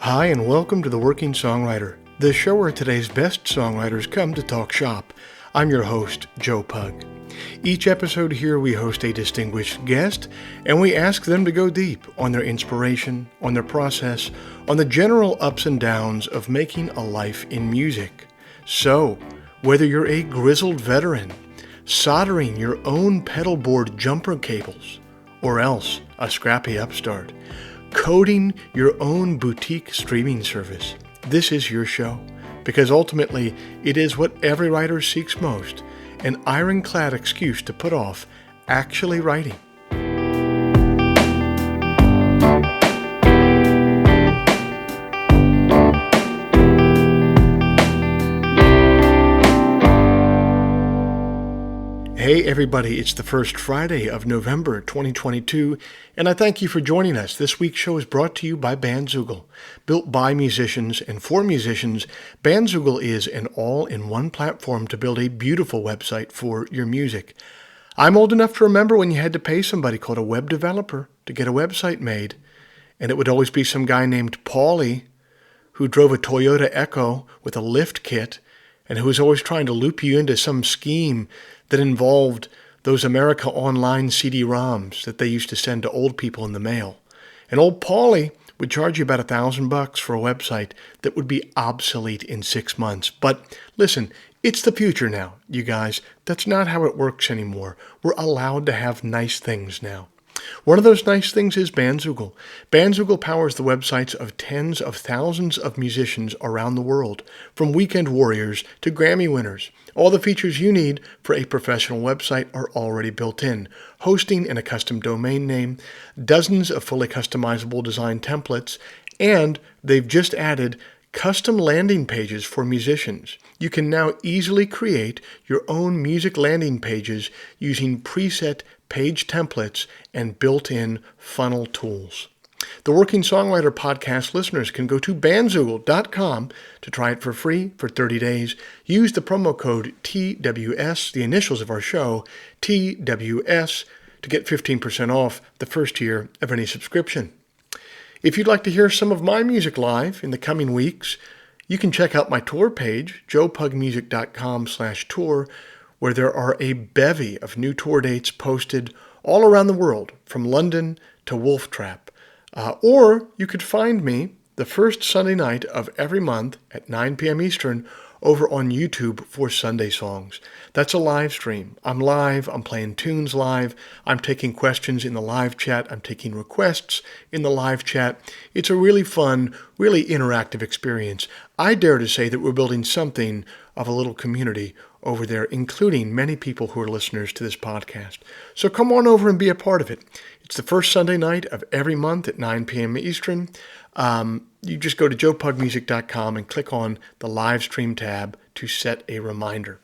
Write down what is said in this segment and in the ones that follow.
Hi, and welcome to The Working Songwriter, the show where today's best songwriters come to talk shop. I'm your host, Joe Pug. Each episode here we host a distinguished guest, and we ask them to go deep on their inspiration, on their process, on the general ups and downs of making a life in music. So, whether you're a grizzled veteran, soldering your own pedal board jumper cables, or else a scrappy upstart, coding your own boutique streaming service, this is your show, because ultimately it is what every writer seeks most, an ironclad excuse to put off actually writing. Hey everybody, it's the first Friday of November 2022, and I thank you for joining us. This week's show is brought to you by Bandzoogle. Built by musicians and for musicians, Bandzoogle is an all-in-one platform to build a beautiful website for your music. I'm old enough to remember when you had to pay somebody called a web developer to get a website made, and it would always be some guy named Paulie who drove a Toyota Echo with a lift kit and who was always trying to loop you into some scheme that involved those America Online CD-ROMs that they used to send to old people in the mail. And old Paulie would charge you about $1,000 for a website that would be obsolete in 6 months. But listen, it's the future now, you guys. That's not how it works anymore. We're allowed to have nice things now. One of those nice things is Bandzoogle. Bandzoogle powers the websites of tens of thousands of musicians around the world, from weekend warriors to Grammy winners. All the features you need for a professional website are already built in. Hosting and a custom domain name, dozens of fully customizable design templates, and they've just added custom landing pages for musicians. You can now easily create your own music landing pages using preset page templates and built-in funnel tools. The Working Songwriter podcast listeners can go to bandzoogle.com to try it for free for 30 days. Use the promo code TWS, the initials of our show, TWS, to get 15% off the first year of any subscription. If you'd like to hear some of my music live in the coming weeks, you can check out my tour page, joepugmusic.com/tour, where there are a bevy of new tour dates posted all around the world, from London to Wolf Trap. Or you could find me the first Sunday night of every month at 9 p.m. Eastern over on YouTube for Sunday Songs. That's a live stream. I'm live. I'm playing tunes live. I'm taking questions in the live chat. I'm taking requests in the live chat. It's a really fun, really interactive experience. I dare to say that we're building something of a little community over there, including many people who are listeners to this podcast. So come on over and be a part of it. It's the first Sunday night of every month at 9 p.m. Eastern. You just go to joepugmusic.com and click on the live stream tab to set a reminder.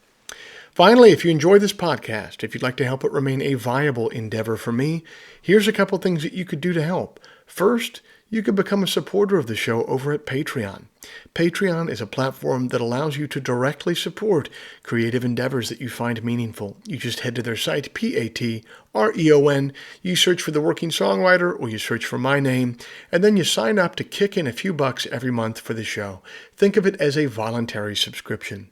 Finally, if you enjoy this podcast, if you'd like to help it remain a viable endeavor for me, here's a couple things that you could do to help. First, you could become a supporter of the show over at Patreon. Patreon is a platform that allows you to directly support creative endeavors that you find meaningful. You just head to their site, Patreon. You search for The Working Songwriter, or you search for my name, and then you sign up to kick in a few bucks every month for the show. Think of it as a voluntary subscription.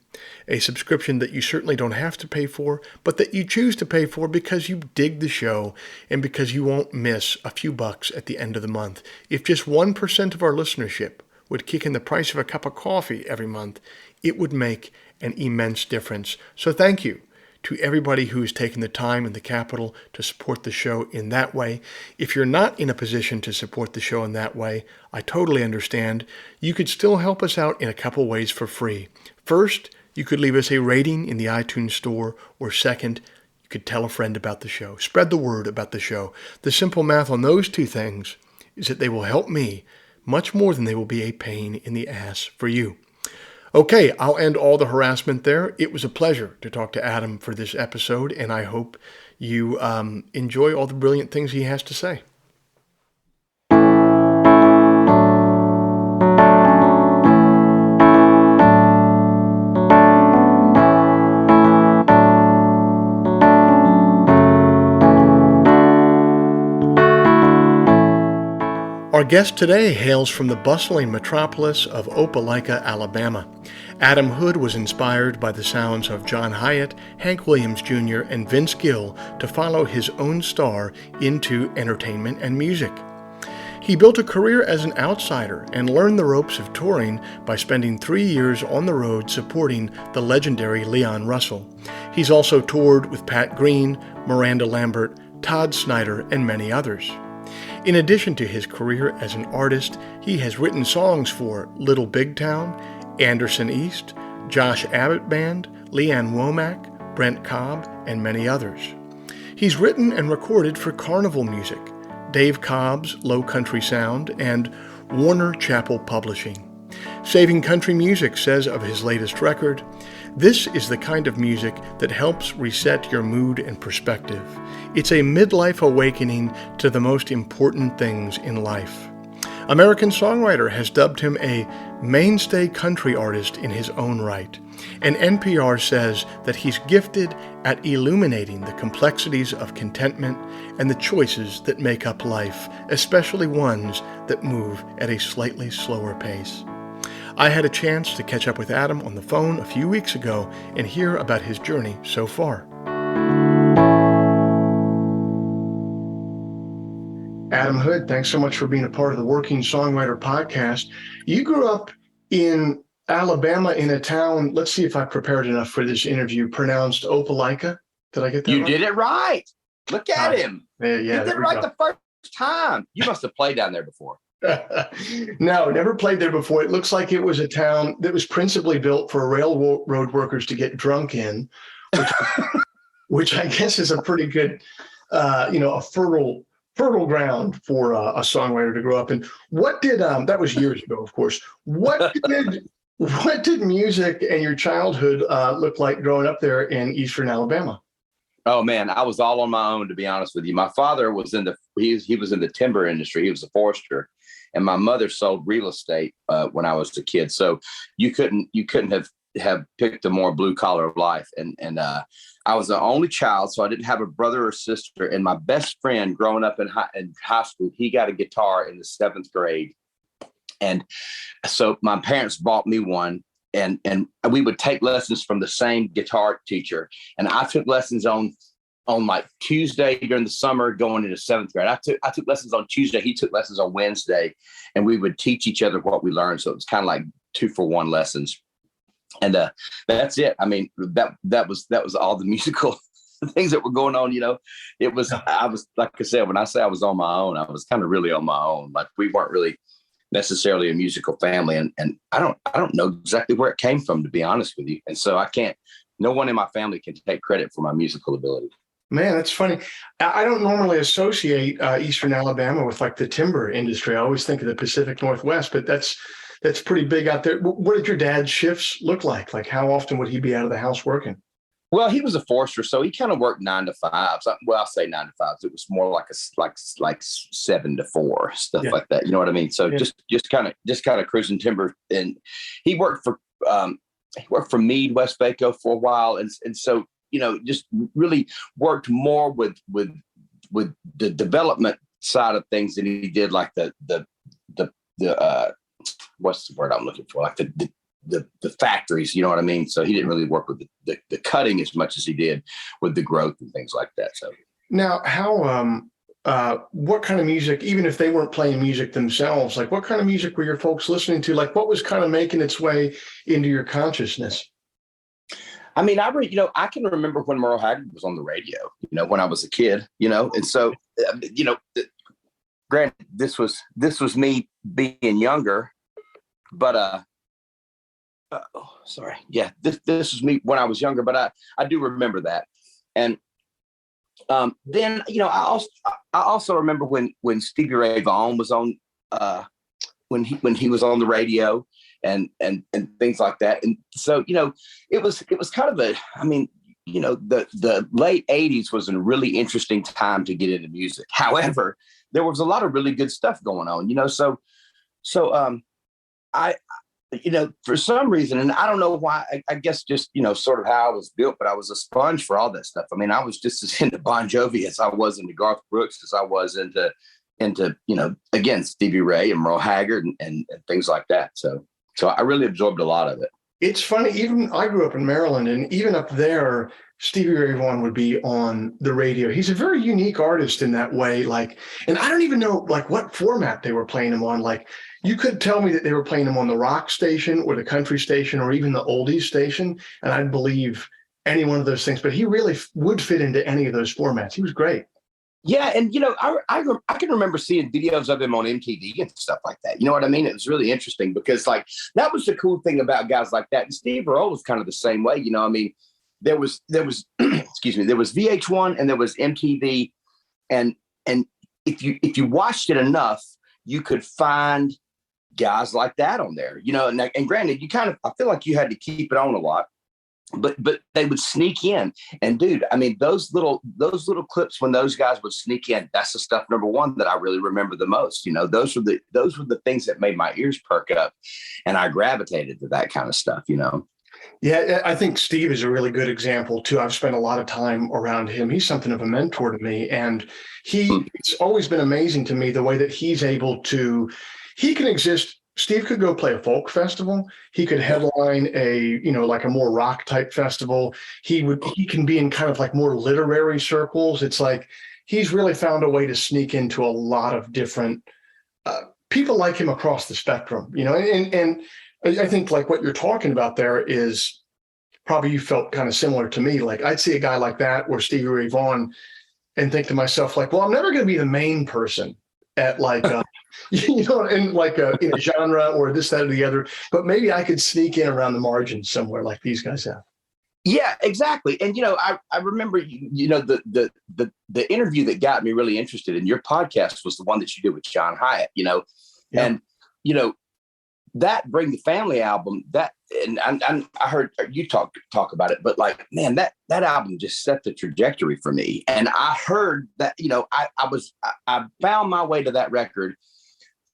A subscription that you certainly don't have to pay for, but that you choose to pay for because you dig the show and because you won't miss a few bucks at the end of the month. If just 1% of our listenership would kick in the price of a cup of coffee every month, it would make an immense difference. So thank you to everybody who's taken the time and the capital to support the show in that way. If you're not in a position to support the show in that way, I totally understand. You could still help us out in a couple ways for free. First, you could leave us a rating in the iTunes store, or second, you could tell a friend about the show. Spread the word about the show. The simple math on those two things is that they will help me much more than they will be a pain in the ass for you. Okay, I'll end all the harassment there. It was a pleasure to talk to Adam for this episode, and I hope you enjoy all the brilliant things he has to say. Our guest today hails from the bustling metropolis of Opelika, Alabama. Adam Hood was inspired by the sounds of John Hyatt, Hank Williams Jr., and Vince Gill to follow his own star into entertainment and music. He built a career as an outsider and learned the ropes of touring by spending 3 years on the road supporting the legendary Leon Russell. He's also toured with Pat Green, Miranda Lambert, Todd Snyder, and many others. In addition to his career as an artist, he has written songs for Little Big Town, Anderson East, Josh Abbott Band, Leanne Womack, Brent Cobb, and many others. He's written and recorded for Carnival Music, Dave Cobb's Low Country Sound, and Warner Chappell Publishing. Saving Country Music says of his latest record, "This is the kind of music that helps reset your mood and perspective. It's a midlife awakening to the most important things in life." American Songwriter has dubbed him a mainstay country artist in his own right, and NPR says that he's gifted at illuminating the complexities of contentment and the choices that make up life, especially ones that move at a slightly slower pace. I had a chance to catch up with Adam on the phone a few weeks ago and hear about his journey so far. Adam Hood, thanks so much for being a part of the Working Songwriter podcast. You grew up in Alabama in a town, let's see if I prepared enough for this interview, pronounced Opelika. Did I get that right? You did it right. Look at him. Yeah, you did it right the first time. You must have played down there before. No, never played there before. It looks like it was a town that was principally built for railroad workers to get drunk in, which I guess is a pretty good, a fertile ground for a songwriter to grow up in. What did that was years ago, of course. What did music and your childhood look like growing up there in Eastern Alabama? Oh man, I was all on my own, to be honest with you. My father was he was in the timber industry. He was a forester, and my mother sold real estate when I was a kid. So you couldn't have picked a more blue collar life. And I was the only child, so I didn't have a brother or sister. And my best friend growing up in high school, he got a guitar in the 7th grade. And so my parents bought me one, and we would take lessons from the same guitar teacher. And I took lessons on like Tuesday during the summer going into 7th grade. I took lessons on Tuesday. He took lessons on Wednesday, and we would teach each other what we learned. So it was kind of like 2-for-1 lessons. And that's it. I mean, that was all the musical things that were going on. It was, I was, like I said, when I say I was on my own, I was kind of really on my own. Like we weren't really necessarily a musical family. And I don't know exactly where it came from, to be honest with you. And so no one in my family can take credit for my musical ability. Man, that's funny. I don't normally associate Eastern Alabama with like the timber industry. I always think of the Pacific Northwest, but that's pretty big out there. What did your dad's shifts look like? Like how often would he be out of the house working? Well, he was a forester, so he kind of worked 9 to 5. Well, I'll say 9 to 5. It was more like 7 to 4, stuff like that. You know what I mean? So just kind of cruising timber. And he worked for Meade, West Vaco for a while, and so just really worked more with the development side of things than he did like the what's the word I'm looking for? Like the factories, you know what I mean? So he didn't really work with the cutting as much as he did with the growth and things like that. So now what kind of music, even if they weren't playing music themselves, like what kind of music were your folks listening to? Like what was kind of making its way into your consciousness? I mean, I can remember when Merle Haggard was on the radio, when I was a kid, and so, granted, this was me being younger, but, sorry. Yeah, this was me when I was younger, but I do remember that. And, then, I also remember when Stevie Ray Vaughan was on, when he was on the radio and things like that. And so, it was kind of the late 80s was a really interesting time to get into music. However, there was a lot of really good stuff going on, so I for some reason, and I don't know why, I guess just, sort of how I was built, but I was a sponge for all that stuff. I mean, I was just as into Bon Jovi as I was into Garth Brooks, as I was into into, again, Stevie Ray and Merle Haggard and things like that. So I really absorbed a lot of it. It's funny, even I grew up in Maryland, and even up there, Stevie Ray Vaughan would be on the radio. He's a very unique artist in that way. Like, and I don't even know like what format they were playing him on. Like, you could tell me that they were playing him on the rock station or the country station or even the oldies station, and I'd believe any one of those things. But he really would fit into any of those formats. He was great. Yeah, and I can remember seeing videos of him on MTV and stuff like that. You know what I mean? It was really interesting because like that was the cool thing about guys like that. And Steve Earle was kind of the same way. I mean, there was excuse me, there was VH1 and there was MTV, and if you watched it enough, you could find guys like that on there. And granted, I feel like you had to keep it on a lot. But they would sneak in, and dude, I mean, those little clips when those guys would sneak in, that's the stuff, number one, that I really remember the most. Those were the things that made my ears perk up, and I gravitated to that kind of stuff. Yeah, I think Steve is a really good example too. I've spent a lot of time around him. He's something of a mentor to me, and it's always been amazing to me the way that he's able to. He can exist. Steve could go play a folk festival. He could headline like a more rock type festival. He can be in kind of like more literary circles. It's like he's really found a way to sneak into a lot of different people like him across the spectrum, and I think like what you're talking about there is probably you felt kind of similar to me. Like I'd see a guy like that or Stevie Ray Vaughan and think to myself like, well, I'm never going to be the main person at like in like in a genre or this, that, or the other, but maybe I could sneak in around the margins somewhere like these guys have. Yeah, exactly. And I remember the interview that got me really interested in your podcast was the one that you did with John Hyatt. Yeah. And that Bring the Family album, that and I heard you talk about it, but like, man, that album just set the trajectory for me. And I heard that, I found my way to that record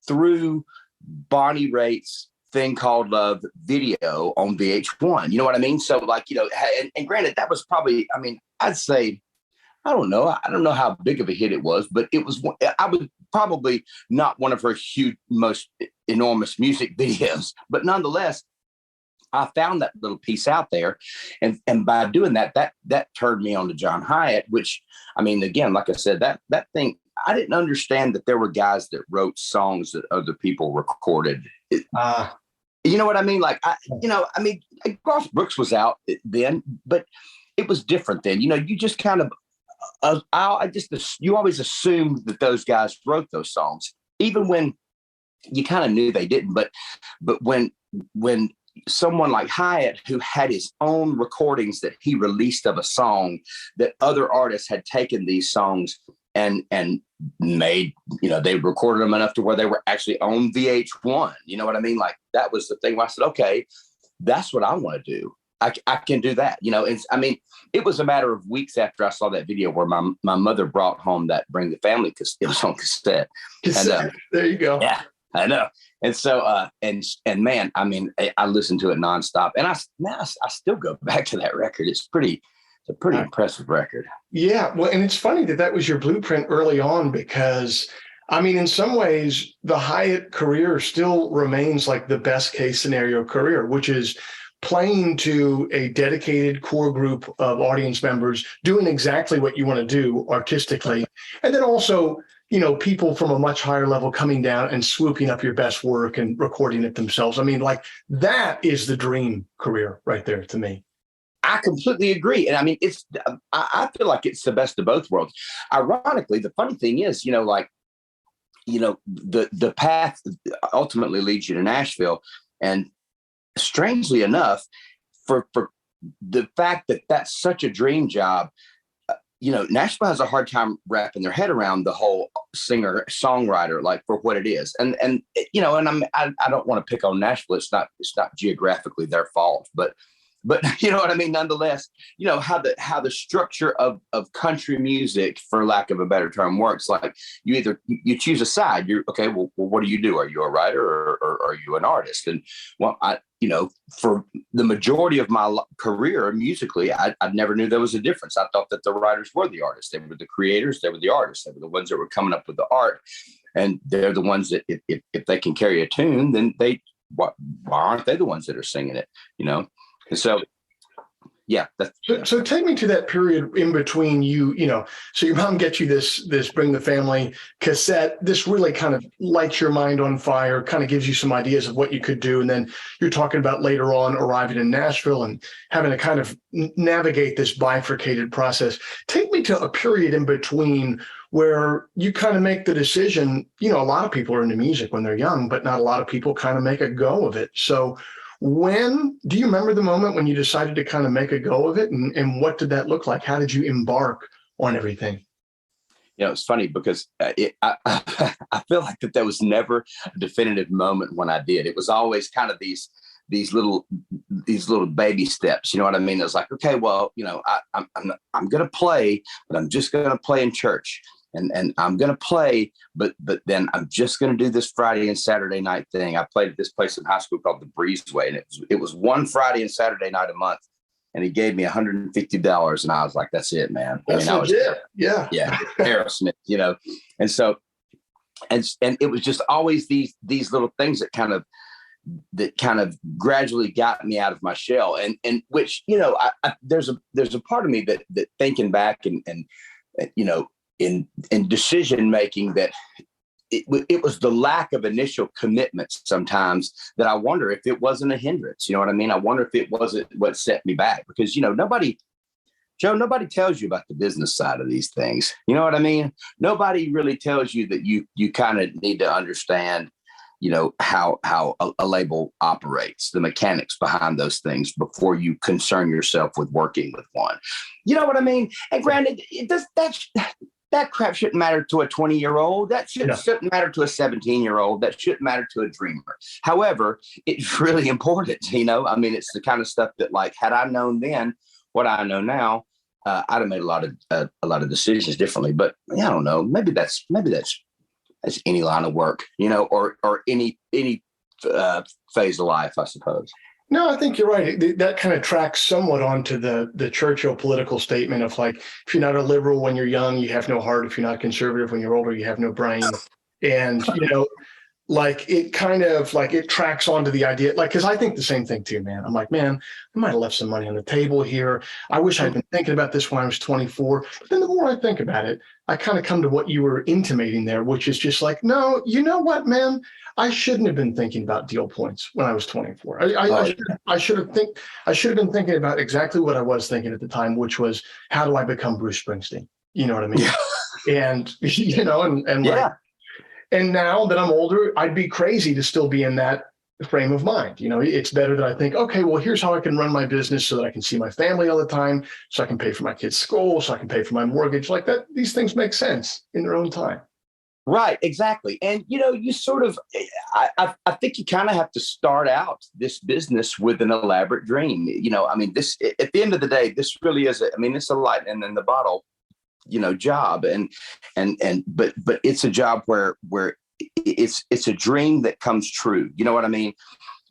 through Bonnie Raitt's Thing Called Love video on VH1. You know what I mean? So like, and granted, that was probably, I mean, I'd say, I don't know how big of a hit it was, but I was probably not one of her huge, most enormous music videos, but nonetheless, I found that little piece out there. And by doing that turned me on to John Hyatt, which, I mean, again, like I said, that thing, I didn't understand that there were guys that wrote songs that other people recorded. You know what I mean? Like, Garth Brooks was out then, but it was different then. You just kind of, you always assumed that those guys wrote those songs, even when you kind of knew they didn't. But when someone like Hyatt, who had his own recordings that he released of a song that other artists had taken these songs and made, they recorded them enough to where they were actually on VH1. You know what I mean? Like that was the thing where I said, okay, that's what I want to do. I can do that. And I mean, it was a matter of weeks after I saw that video where my mother brought home that Bring the Family because it was on cassette. And, there you go. Yeah, I know. And so, and man, I mean, I listened to it nonstop, and I still go back to that record. It's a pretty impressive record. Yeah. Well, and it's funny that was your blueprint early on, because I mean, in some ways, the Hyatt career still remains like the best case scenario career, which is playing to a dedicated core group of audience members, doing exactly what you want to do artistically. And then also, people from a much higher level coming down and swooping up your best work and recording it themselves. I mean, like that is the dream career right there to me. I completely agree. And I mean, I feel like it's the best of both worlds. Ironically, the funny thing is, the path ultimately leads you to Nashville. And strangely enough, for the fact that that's such a dream job, Nashville has a hard time wrapping their head around the whole singer songwriter, like for what it is. And I don't want to pick on Nashville. It's not geographically their fault, but you know what I mean? Nonetheless, how the structure of country music, for lack of a better term, works. Like you choose a side. You're okay. Well, what do you do? Are you a writer or are you an artist? And well, for the majority of my career musically, I never knew there was a difference. I thought that the writers were the artists. They were the creators. They were the artists. They were the ones that were coming up with the art. And they're the ones that if they can carry a tune, then why aren't they the ones that are singing it? And so, yeah. So take me to that period in between so your mom gets you this Bring the Family cassette. This really kind of lights your mind on fire, kind of gives you some ideas of what you could do. And then you're talking about later on arriving in Nashville and having to kind of navigate this bifurcated process. Take me to a period in between where you kind of make the decision. A lot of people are into music when they're young, but not a lot of people kind of make a go of it. So do you remember the moment when you decided to kind of make a go of it, and what did that look like? How did you embark on everything? It's funny because I feel like that there was never a definitive moment when I did. It was always kind of these little baby steps. You know what I mean? It was like, okay, well, I'm going to play, but I'm just going to play in church. And I'm going to play, but then I'm just going to do this Friday and Saturday night thing. I played at this place in high school called the Breezeway, and it was one Friday and Saturday night a month. And he gave me $150, and I was like, "That's it, man." Yeah. Aerosmith, And so, and it was just always these little things that kind of gradually got me out of my shell, and which there's a part of me that thinking back and in decision making, that it was the lack of initial commitment sometimes that I wonder if it wasn't a hindrance. You know what I mean? I wonder if it wasn't what set me back, because nobody tells you about the business side of these things. You know what I mean? Nobody really tells you that you kind of need to understand how a label operates, the mechanics behind those things before you concern yourself with working with one. You know what I mean? And granted, that crap shouldn't matter to a 20-year-old. That shouldn't matter to a 17-year-old. That shouldn't matter to a dreamer. However, it's really important. I mean, it's the kind of stuff that, like, had I known then what I know now, I'd have made a lot of decisions differently. But I don't know. Maybe that's any line of work, or any phase of life, I suppose. No, I think you're right. That kind of tracks somewhat onto the Churchill political statement of, like, if you're not a liberal when you're young, you have no heart. If you're not conservative when you're older, you have no brain. And, like, it kind of like it tracks onto the idea, like, because I think the same thing too, man. I'm like, man, I might have left some money on the table here. I wish I'd been thinking about this when I was 24. But then the more I think about it, I kind of come to what you were intimating there, which is just like, no, you know what, man? I shouldn't have been thinking about deal points when I was 24. I should have been thinking about exactly what I was thinking at the time, which was, how do I become Bruce Springsteen? You know what I mean? Yeah. And yeah. And now that I'm older, I'd be crazy to still be in that frame of mind. It's better that I think, okay, well, here's how I can run my business so that I can see my family all the time, so I can pay for my kids' school, so I can pay for my mortgage. Like that, these things make sense in their own time. Right, exactly. And, you sort of, I think you kind of have to start out this business with an elaborate dream. I mean, this, at the end of the day, this really is, it's a lightning in the bottle, job. But it's a job where it's a dream that comes true. You know what I mean?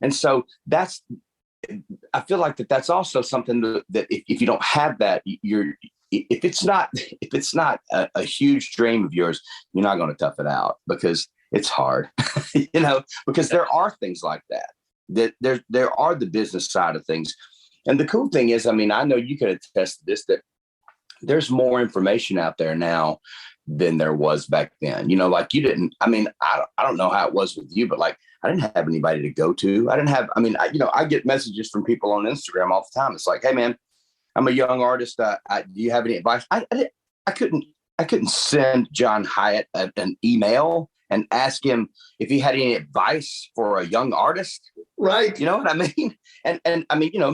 And so I feel like that's also something that if you don't have that, if it's not a huge dream of yours, you're not going to tough it out, because it's hard, because there are things like that there are the business side of things. And the cool thing is, I know you can attest to this, that there's more information out there now than there was back then. Like you didn't, I don't know how it was with you, but like, I didn't have anybody to go to. I didn't have, I get messages from people on Instagram all the time. It's like, hey man, I'm a young artist. Do you have any advice? I couldn't send John Hyatt an email and ask him if he had any advice for a young artist. Right. You know what I mean? And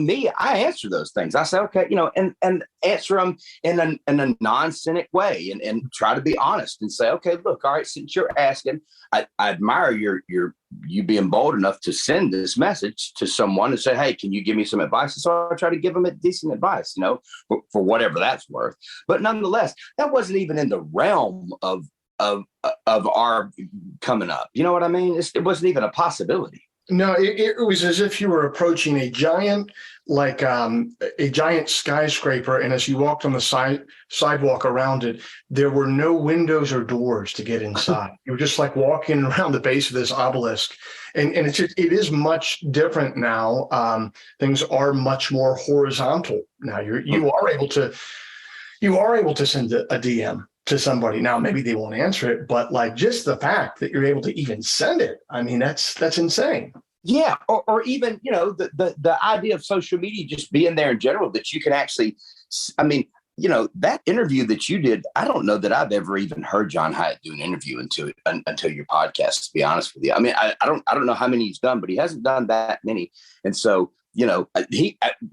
me, I answer those things. I say, okay, and answer them in a non-cynic way, and try to be honest and say, okay, look, all right, since you're asking, I admire you being bold enough to send this message to someone and say, hey, can you give me some advice? And so I try to give them a decent advice, for whatever that's worth. But nonetheless, that wasn't even in the realm of our coming up. You know what I mean? It wasn't even a possibility. No, it was as if you were approaching a giant, like a giant skyscraper, and as you walked on the sidewalk around it, there were no windows or doors to get inside. You were just like walking around the base of this obelisk, and it is much different now. Things are much more horizontal now. You are able to send a DM to somebody. Now, maybe they won't answer it, but like just the fact that you're able to even send it, I mean, that's insane. Yeah, or even the idea of social media just being there in general, that you can actually, I mean, that interview that you did, I don't know that I've ever even heard John Hyatt do an interview until your podcast, to be honest with you. I mean, I don't know how many he's done, but he hasn't done that many. And so,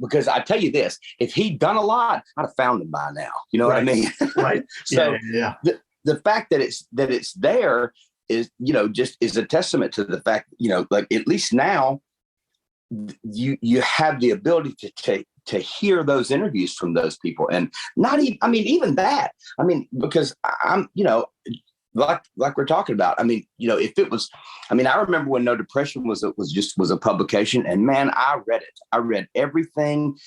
because I tell you this, if he'd done a lot, I'd have found him by now. You know what I mean? Right. So yeah. The fact that it's there is, just is a testament to the fact, like at least now you have the ability to hear those interviews from those people. And not even, I mean, even that, I mean, because I'm, like we're talking about, I mean, if it was, I mean, I remember when No Depression was a publication, and man, I read it. I read everything,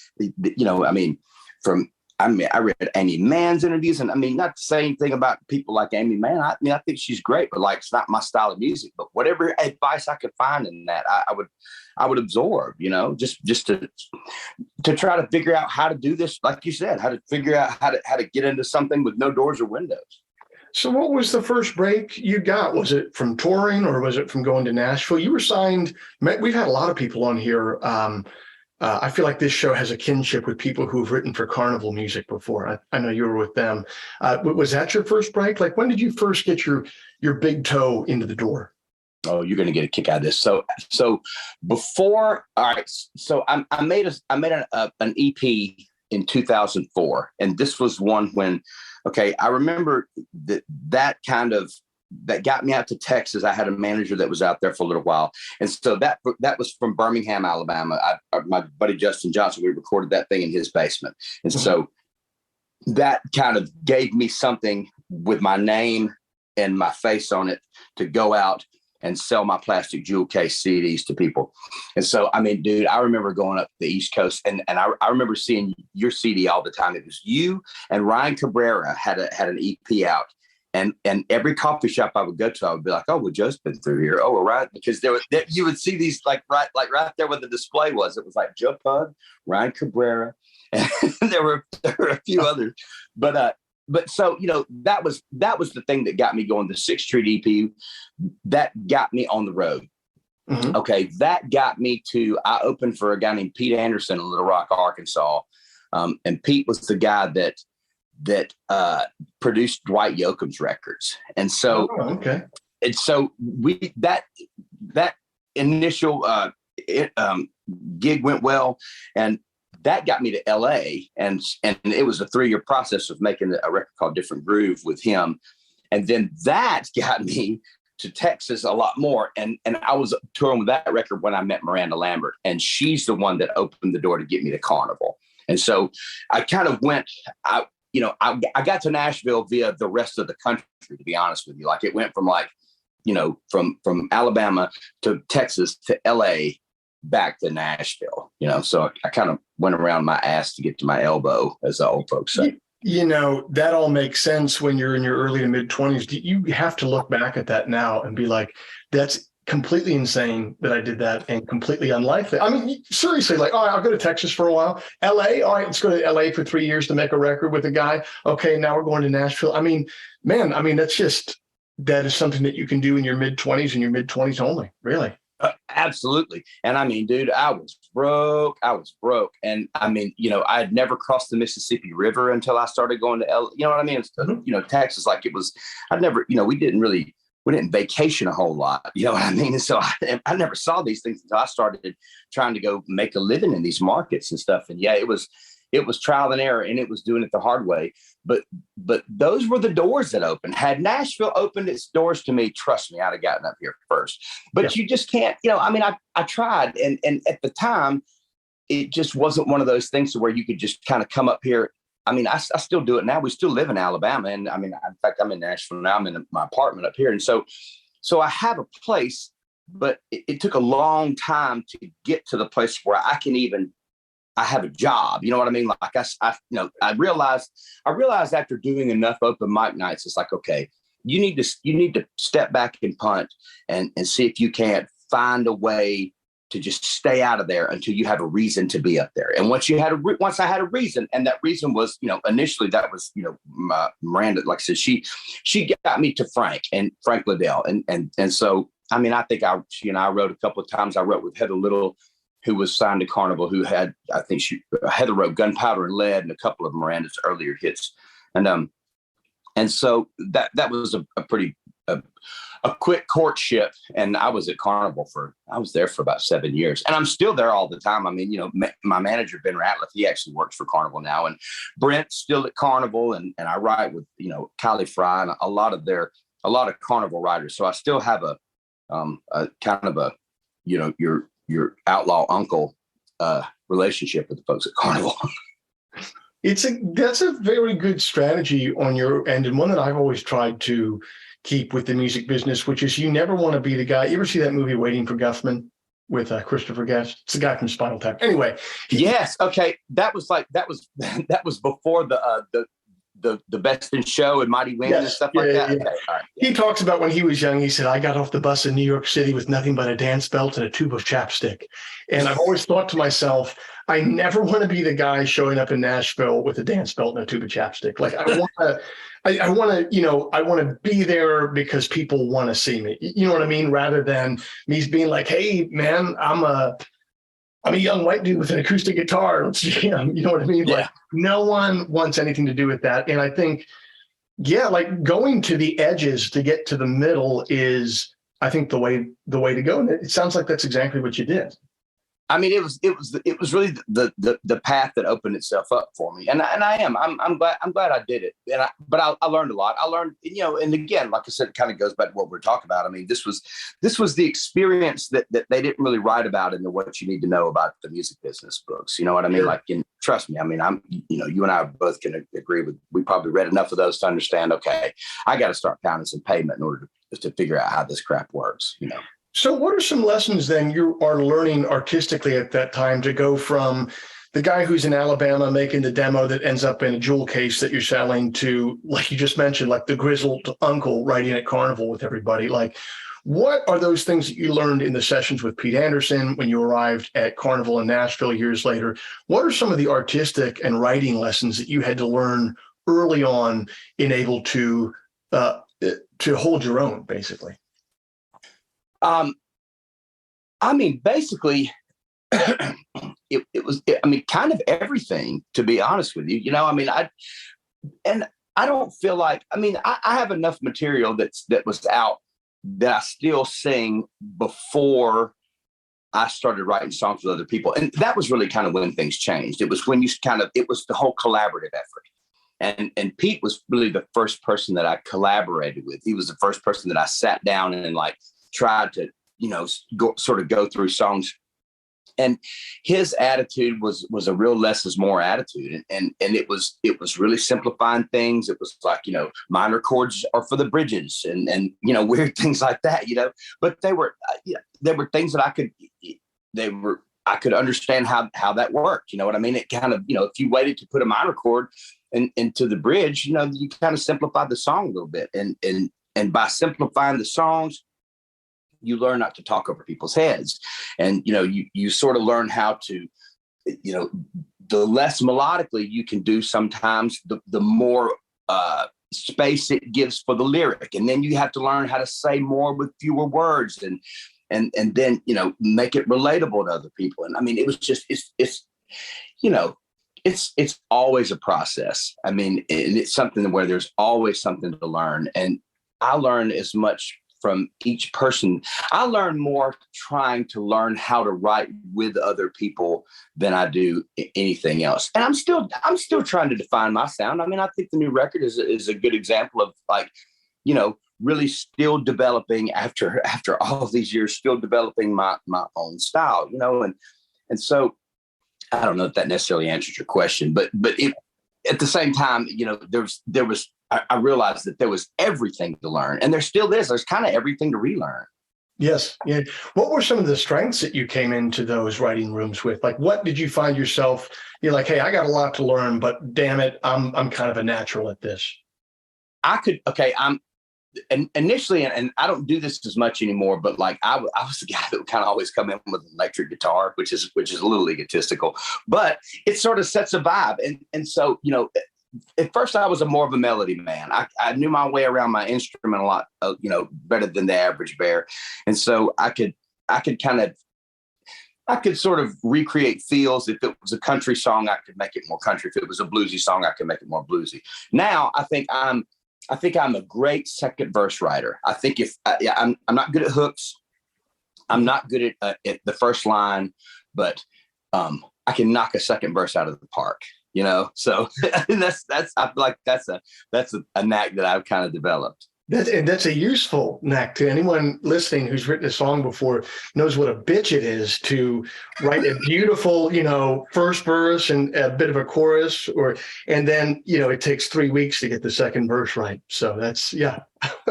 I read Amy Mann's interviews, and I mean, not to say anything about people like Amy Mann. I mean, I think she's great, but like, it's not my style of music. But whatever advice I could find in that, I would absorb. Just to try to figure out how to do this, like you said, how to figure out how to get into something with no doors or windows. So what was the first break you got? Was it from touring, or was it from going to Nashville? You were signed. We've had a lot of people on here. I feel like this show has a kinship with people who've written for Carnival Music before. I know you were with them. Was that your first break? Like, when did you first get your big toe into the door? Oh, you're going to get a kick out of this. So before, all right. So I made an EP in 2004, and this was one when, okay, I remember that got me out to Texas. I had a manager that was out there for a little while. And so that was from Birmingham, Alabama. My buddy Justin Johnson, we recorded that thing in his basement. And so that kind of gave me something with my name and my face on it to go out and sell my plastic jewel case CDs to people. And so, I mean, dude, I remember going up the East Coast, and I remember seeing your CD all the time. It was you and Ryan Cabrera had an EP out. And every coffee shop I would go to, I would be like, "Oh, well, Joe's been through here." Oh, well, right, because you would see these right there where the display was. It was like Joe Pug, Ryan Cabrera, and there were a few others. But so that was the thing that got me going. The 6th Street EP that got me on the road. Mm-hmm. Okay, that got me to. I opened for a guy named Pete Anderson in Little Rock, Arkansas, and Pete was the guy that produced Dwight Yoakam's records. And so, and so that initial gig went well, and that got me to LA, and it was a 3-year process of making a record called Different Groove with him. And then that got me to Texas a lot more. And I was touring with that record when I met Miranda Lambert, and she's the one that opened the door to get me to Carnival. And so I kind of went, I got to Nashville via the rest of the country, to be honest with you. Like, it went from from Alabama to Texas to LA back to Nashville, so I kind of went around my ass to get to my elbow, as the old folks say. That all makes sense when you're in your early to mid 20s. You have to look back at that now and be like, that's completely insane that I did that, and completely unlikely. I mean, seriously, like, I'll go to Texas for a while. LA, all right, let's go to LA for 3 years to make a record with a guy. Okay, now we're going to Nashville. I mean, man, that is something that you can do in your mid 20s and your mid 20s only, really. Absolutely. And I mean, dude, I was broke. And I mean, I had never crossed the Mississippi River until I started going to LA. You know what I mean? Texas, like, it was, we didn't vacation a whole lot. You know what I mean? And so I never saw these things until I started trying to go make a living in these markets and stuff. And yeah, it was trial and error, and it was doing it the hard way. But those were the doors that opened. Had Nashville opened its doors to me, trust me, I'd have gotten up here first. But you just can't, I tried. And at the time, it just wasn't one of those things to where you could just kind of come up here. I mean, I still do it now. We still live in Alabama. And I mean, in fact, I'm in Nashville now. I'm in my apartment up here. And so I have a place, but it took a long time to get to the place where I have a job. You know what I mean? Like I realized after doing enough open mic nights, it's like, okay, you need to step back and punt and see if you can't find a way to just stay out of there until you have a reason to be up there. And once I had a reason, and that reason was, initially that was, Miranda, like I said, she got me to Frank Liddell. And so, I mean, I think she and I wrote a couple of times. I wrote with Heather Little, who was signed to Carnival, who had, I think Heather wrote Gunpowder and Lead and a couple of Miranda's earlier hits. And so that was a pretty, a quick courtship. And I was at Carnival I was there for about 7 years, and I'm still there all the time. I mean, my manager, Ben Ratliff, he actually works for Carnival now, and Brent's still at Carnival, and I write with, Kylie Fry and a lot of Carnival writers. So I still have a kind of a, your outlaw uncle relationship with the folks at Carnival. That's a very good strategy on your end, and one that I've always tried to keep with the music business, which is you never want to be the guy. You ever see that movie Waiting for Guffman with Christopher Guest? It's the guy from Spinal Tap. Anyway. Yes. Okay. That was before the Best in Show and Mighty Wings and stuff like that. Yeah. Okay. All right. Yeah. He talks about when he was young, he said, I got off the bus in New York City with nothing but a dance belt and a tube of chapstick. And I've always thought to myself, I never want to be the guy showing up in Nashville with a dance belt and a tube of chapstick. Like I want to be there because people want to see me. You know what I mean? Rather than me being like, hey man, I'm a young white dude with an acoustic guitar. You know what I mean? Yeah. Like no one wants anything to do with that. And I think, like going to the edges to get to the middle is, I think, the way to go. And it sounds like that's exactly what you did. I mean, it was really the path that opened itself up for me, and I'm glad I did it, but I learned a lot. I learned, and again, like I said, it kind of goes back to what we're talking about. I mean, this was the experience that they didn't really write about in the What You Need to Know About the Music Business books. You know what I mean? Sure. Like, trust me. I mean, you and I both can agree with. We probably read enough of those to understand. Okay, I got to start pounding some pavement in order to figure out how this crap works. So what are some lessons then you are learning artistically at that time to go from the guy who's in Alabama making the demo that ends up in a jewel case that you're selling to, like you just mentioned, like the grizzled uncle writing at Carnival with everybody? Like, what are those things that you learned in the sessions with Pete Anderson when you arrived at Carnival in Nashville years later? What are some of the artistic and writing lessons that you had to learn early on in able to hold your own, basically? I mean, basically, it was kind of everything, to be honest with you. I mean, I don't feel like, I have enough material that was out that I still sing before I started writing songs with other people. And that was really kind of when things changed. It was when it was the whole collaborative effort. And Pete was really the first person that I collaborated with. He was the first person that I sat down and like tried to, go through songs. And his attitude was a real less is more attitude. And it was really simplifying things. It was like, minor chords are for the bridges and weird things like that, but they were things that I could understand how that worked. You know what I mean? It kind of, if you waited to put a minor chord into the bridge, you kind of simplified the song a little bit. And by simplifying the songs, you learn not to talk over people's heads. And, you sort of learn how to, the less melodically you can do sometimes, the more space it gives for the lyric. And then you have to learn how to say more with fewer words and then, make it relatable to other people. And I mean, it was just, it's always a process. I mean, it's something where there's always something to learn. And I learn as much from each person. I learn more trying to learn how to write with other people than I do anything else. And I'm still trying to define my sound. I mean, I think the new record is a good example of like, really still developing after all of these years, still developing my own style, and so I don't know if that necessarily answers your question, but at the same time, there was I realized that there was everything to learn, and there still is. There's kind of everything to relearn. Yes. Yeah. What were some of the strengths that you came into those writing rooms with? Like, what did you find yourself? You're like, hey, I got a lot to learn, but damn it, I'm kind of a natural at this. I'm initially, and I don't do this as much anymore, but like I was the guy that would kind of always come in with an electric guitar, which is a little egotistical, but it sort of sets a vibe. And so, at first I was more of a melody man. I knew my way around my instrument a lot, better than the average bear. And so I could sort of recreate feels. If it was a country song, I could make it more country. If it was a bluesy song, I could make it more bluesy. Now I think I'm a great second verse writer. I think I'm not good at hooks. I'm not good at the first line, but I can knock a second verse out of the park. So that's I feel like that's a knack that I've kind of developed. That's a useful knack to anyone listening who's written a song before, knows what a bitch it is to write a beautiful, first verse and a bit of a chorus, and then, it takes 3 weeks to get the second verse right. So that's, yeah.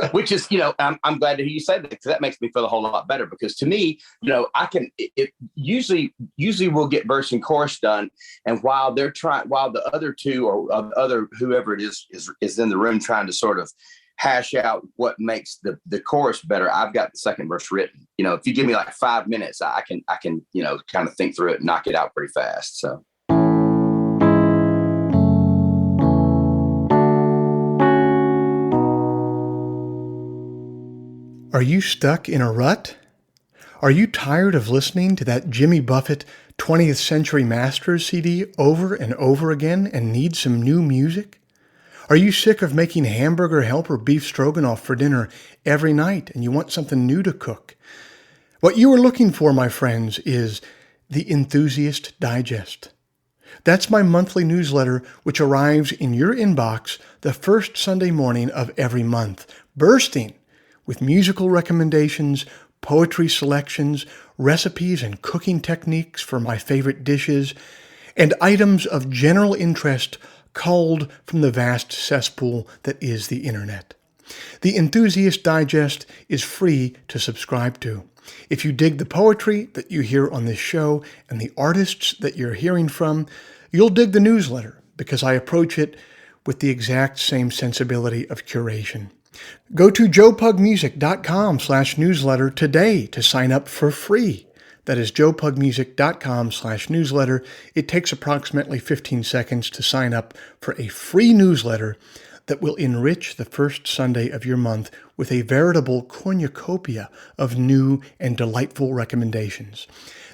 Which is, I'm glad to hear you say that, because that makes me feel a whole lot better, because to me, usually we'll get verse and chorus done. And while the other two or other, whoever it is in the room trying to sort of hash out what makes the chorus better, I've got the second verse written. If you give me like 5 minutes, I can kind of think through it and knock it out pretty fast. So. Are you stuck in a rut? Are you tired of listening to that Jimmy Buffett 20th Century Masters CD over and over again and need some new music? Are you sick of making hamburger helper beef stroganoff for dinner every night and you want something new to cook? What you are looking for, my friends, is the Enthusiast Digest. That's my monthly newsletter, which arrives in your inbox the first Sunday morning of every month, bursting with musical recommendations, poetry selections, recipes and cooking techniques for my favorite dishes, and items of general interest culled from the vast cesspool that is the internet. The Enthusiast Digest is free to subscribe to. If you dig the poetry that you hear on this show and the artists that you're hearing from, you'll dig the newsletter, because I approach it with the exact same sensibility of curation. Go to joepugmusic.com/newsletter today to sign up for free. That is joepugmusic.com/newsletter. It takes approximately 15 seconds to sign up for a free newsletter that will enrich the first Sunday of your month with a veritable cornucopia of new and delightful recommendations.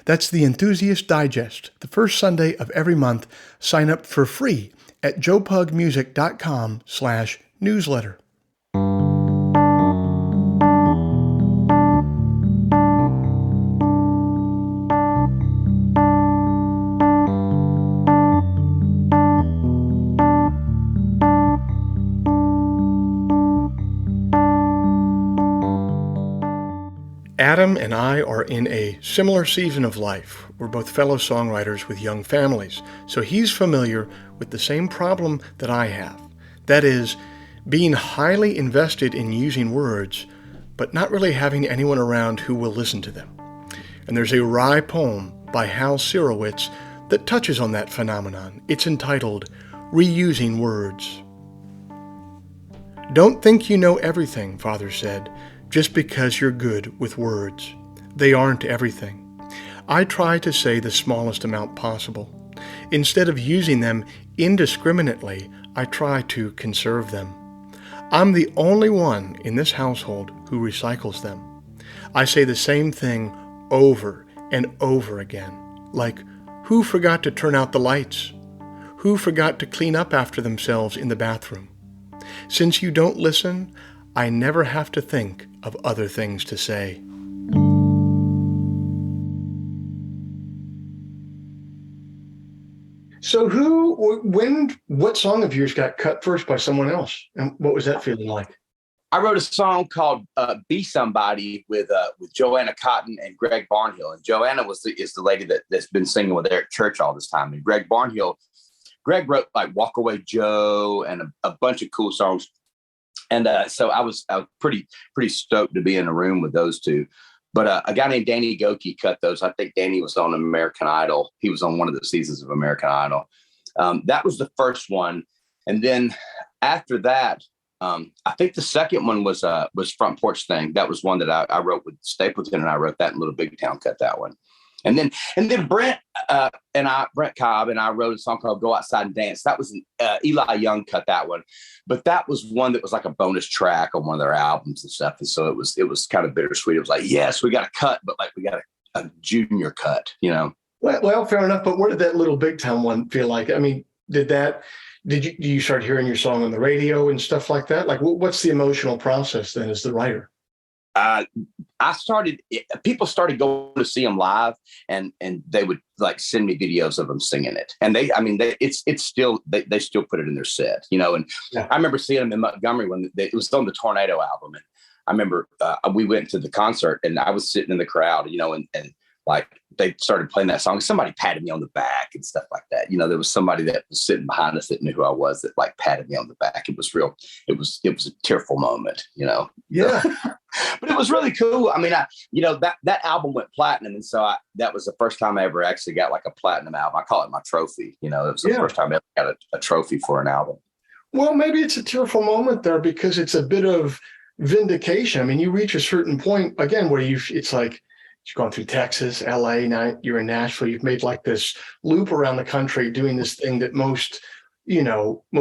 That's the Enthusiast Digest, the first Sunday of every month. Sign up for free at joepugmusic.com/newsletter. Adam and I are in a similar season of life. We're both fellow songwriters with young families, so he's familiar with the same problem that I have. That is, being highly invested in using words, but not really having anyone around who will listen to them. And there's a wry poem by Hal Sirowitz that touches on that phenomenon. It's entitled, Reusing Words. Don't think you know everything, Father said, just because you're good with words. They aren't everything. I try to say the smallest amount possible. Instead of using them indiscriminately, I try to conserve them. I'm the only one in this household who recycles them. I say the same thing over and over again, like, who forgot to turn out the lights? Who forgot to clean up after themselves in the bathroom? Since you don't listen, I never have to think of other things to say. So what song of yours got cut first by someone else? And what was that feeling like? I wrote a song called "Be Somebody" with Joanna Cotton and Greg Barnhill. And Joanna is the lady that's been singing with Eric Church all this time. And Greg wrote like "Walk Away Joe" and a bunch of cool songs. And so I was pretty stoked to be in a room with those two. But a guy named Danny Goki cut those. I think Danny was on American Idol. He was on one of the seasons of American Idol. That was the first one. And then after that, I think the second one was Front Porch Thing. That was one that I wrote with Stapleton, and I wrote that, and Little Big Town cut that one. And then Brent Cobb and I wrote a song called Go Outside and Dance. That was Eli Young cut that one, but that was one that was like a bonus track on one of their albums and stuff. And so it was kind of bittersweet. It was like, yes, we got a cut, but like we got a junior cut, you know? Well, fair enough. But what did that Little Big Town one feel like? I mean, do you start hearing your song on the radio and stuff like that? Like, what's the emotional process then as the writer? People started going to see them live, and they would like send me videos of them singing it. And they still put it in their set, you know? And yeah. I remember seeing them in Montgomery when it was on the Tornado album. And I remember we went to the concert, and I was sitting in the crowd, you know, and like they started playing that song. Somebody patted me on the back and stuff like that. You know, there was somebody that was sitting behind us that knew who I was that like patted me on the back. It was real. It was a tearful moment, you know? Yeah. But it was really cool. I mean, that album went platinum. And so that was the first time I ever actually got like a platinum album. I call it my trophy. You know, it was the first time I ever got a trophy for an album. Well, maybe it's a tearful moment there because it's a bit of vindication. I mean, you reach a certain point again where it's like, you've gone through Texas, LA, now you're in Nashville. You've made like this loop around the country doing this thing that most